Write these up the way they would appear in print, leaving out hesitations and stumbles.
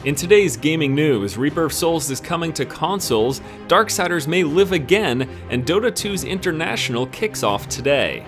In today's gaming news, Reaper of Souls is coming to consoles, Darksiders may live again, and Dota 2's International kicks off today.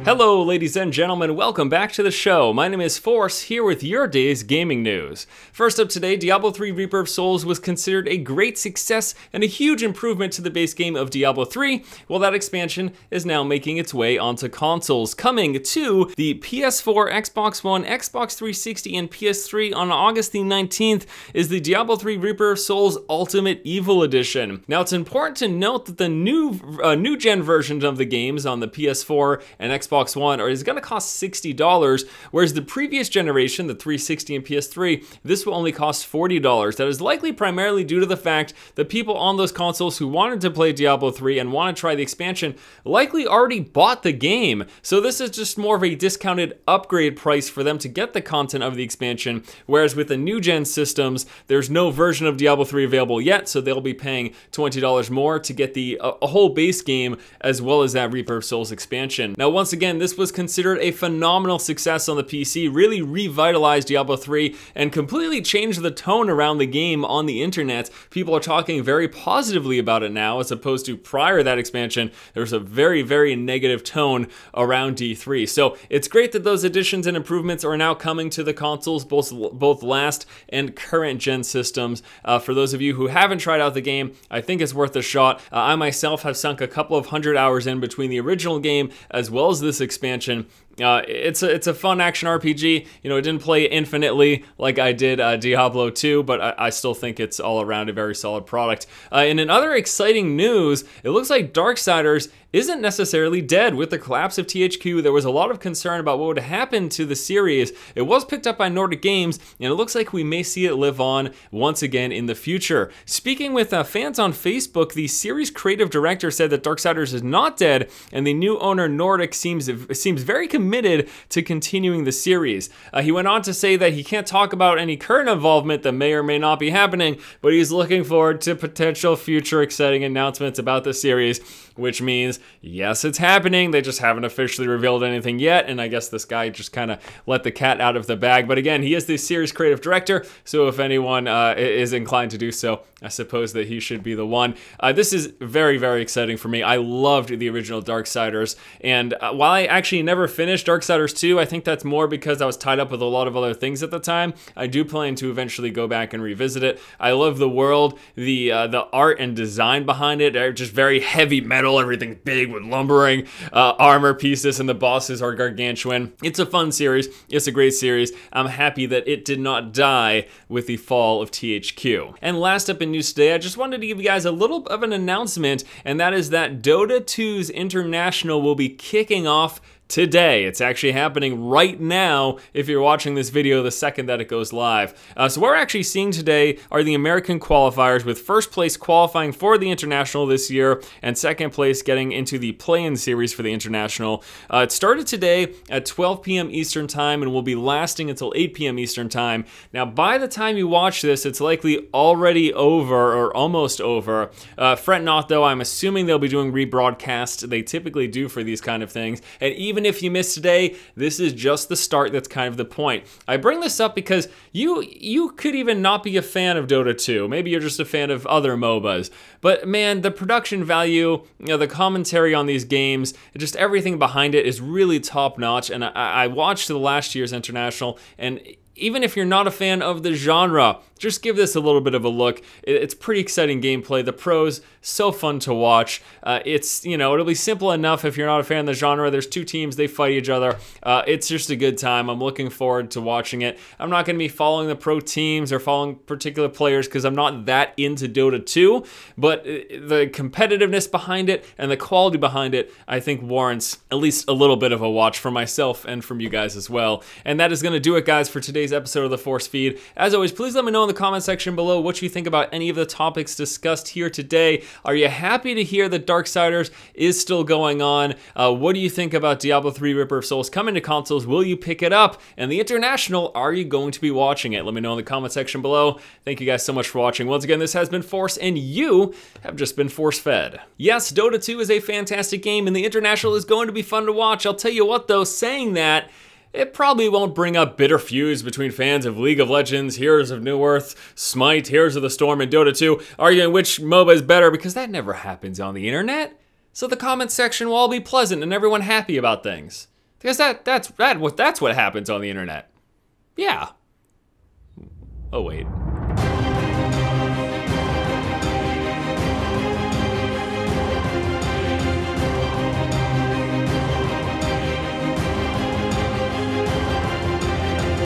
Hello ladies and gentlemen, welcome back to the show. My name is Force, here with your day's gaming news. First up today, Diablo 3 Reaper of Souls was considered a great success and a huge improvement to the base game of Diablo 3, while that expansion is now making its way onto consoles. Coming to the PS4, Xbox One, Xbox 360, and PS3 on August the 19th is the Diablo 3 Reaper of Souls Ultimate Evil Edition. Now it's important to note that the new gen versions of the games on the PS4 and Xbox One is going to cost $60, whereas the previous generation, the 360 and PS3, this will only cost $40. That is likely primarily due to the fact that people on those consoles who wanted to play Diablo 3 and want to try the expansion likely already bought the game. So this is just more of a discounted upgrade price for them to get the content of the expansion, whereas with the new gen systems, there's no version of Diablo 3 available yet, so they'll be paying $20 more to get the a whole base game as well as that Reaper of Souls expansion. Now once again, this was considered a phenomenal success on the PC, really revitalized Diablo 3 and completely changed the tone around the game on the internet. People are talking very positively about it now, as opposed to prior to that expansion, there was a very, very negative tone around D3. So it's great that those additions and improvements are now coming to the consoles, both last and current gen systems. For those of you who haven't tried out the game, I think it's worth a shot. I myself have sunk a couple of hundred hours in between the original game as well as this expansion. It's a fun action RPG. You know, it didn't play infinitely like I did Diablo 2, but I still think it's all around a very solid product. And in other exciting news, it looks like Darksiders isn't necessarily dead. With the collapse of THQ, there was a lot of concern about what would happen to the series. It was picked up by Nordic Games, and it looks like we may see it live on once again in the future. Speaking with fans on Facebook, the series creative director said that Darksiders is not dead, and the new owner Nordic seems very committed to continuing the series. He went on to say that he can't talk about any current involvement that may or may not be happening, but he's looking forward to potential future exciting announcements about the series, which means, yes, it's happening. They just haven't officially revealed anything yet, and I guess this guy just kind of let the cat out of the bag. But again, he is the series creative director, so if anyone is inclined to do so, I suppose that he should be the one. This is very, very exciting for me. I loved the original Darksiders, and while I actually never finished Darksiders 2, I think that's more because I was tied up with a lot of other things at the time. I do plan to eventually go back and revisit it. I love the world, the art and design behind it. They're just very heavy metal, everything's big with lumbering armor pieces, and the bosses are gargantuan. It's a fun series. It's a great series. I'm happy that it did not die with the fall of THQ. And last up in news today, I just wanted to give you guys a little of an announcement, and that is that Dota 2's International will be kicking off today. It's actually happening right now if you're watching this video the second that it goes live. So what we're actually seeing today are the American qualifiers, with first place qualifying for the International this year and second place getting into the play-in series for the International. It started today at 12 p.m. Eastern Time and will be lasting until 8 p.m. Eastern Time. Now by the time you watch this, it's likely already over or almost over. Fret not though, I'm assuming they'll be doing rebroadcast. They typically do for these kind of things, and even if you missed today, this is just the start. That's kind of the point. I bring this up because you could even not be a fan of Dota 2. Maybe you're just a fan of other MOBAs. But man, the production value, you know, the commentary on these games, just everything behind it is really top notch. And I watched the last year's International, and even if you're not a fan of the genre, just give this a little bit of a look. It's pretty exciting gameplay. The pros, so fun to watch. It's, you know, it'll be simple enough if you're not a fan of the genre. There's two teams, they fight each other. It's just a good time. I'm looking forward to watching it. I'm not going to be following the pro teams or following particular players because I'm not that into Dota 2, but the competitiveness behind it and the quality behind it, I think warrants at least a little bit of a watch for myself and from you guys as well. And that is going to do it, guys, for today's episode of The Force Feed. As always, please let me know in the comment section below what you think about any of the topics discussed here today. Are you happy to hear that Darksiders is still going on? What do you think about Diablo 3 Reaper of Souls coming to consoles? Will you pick it up? And the International, are you going to be watching it? Let me know in the comment section below. Thank you guys so much for watching. Once again, this has been Force, and you have just been force-fed. Yes, Dota 2 is a fantastic game, and the International is going to be fun to watch. I'll tell you what, though, saying that, it probably won't bring up bitter feuds between fans of League of Legends, Heroes of New Earth, Smite, Heroes of the Storm, and Dota 2, arguing which MOBA is better, because that never happens on the internet. So the comment section will all be pleasant and everyone happy about things. Because that's what happens on the internet. Yeah. Oh wait.